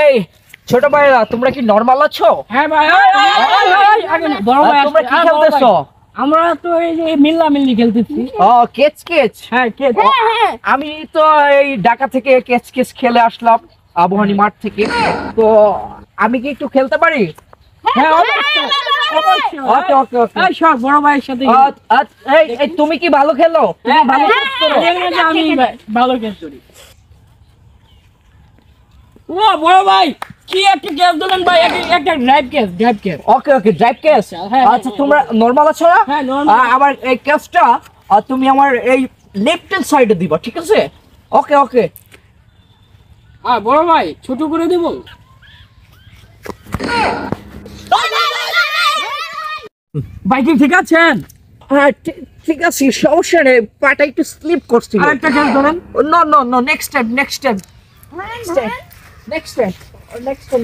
এই ছোট ভাইরা, তোমরা কি নরমাল আছো? হ্যাঁ ভাই, বড় ভাই তোমরা কি খেলতেছো? আমরা তো এই যে মিল্লামিল্লি খেলতেছি। ও কেচ কেচ। হ্যাঁ কেচ। আমি তো এই ঢাকা থেকে কেচ কেচ খেলে আসলাম, আবহানী মাঠ থেকে। তো আমি কি একটু খেলতে পারি? হ্যাঁ অবশ্যই। ওকে ওকে ওকে। এই সব বড় ভাইয়ের সাথে এই তুমি কি ভালো খেলো? তুমি ভালো খেলো? আমি ভালো খেলতে পারি। ও বড় ভাই, কি একটা ক্যাচ দিলেন ভাই, একটা ড্রাইভ ক্যাচ। ওকে ওকে, ড্রাইভ ক্যাচ। হ্যাঁ, আচ্ছা তোমরা নরমাল আছো না? হ্যাঁ, normal। আবার এই ক্যাচটা তুমি আমার এই লেফট হ্যান্ড সাইডে দিবা, ঠিক আছে? ওকে ওকে। হ্যাঁ বড় ভাই, ছোট করে দেব। ভাই কি ঠিক আছেন? হ্যাঁ ঠিক আছে, সমস্যা নেই, পাটা একটু স্লিপ করছিল। আরেকটা ক্যাচ ধরেন। No no no, next time next time next time next time next time.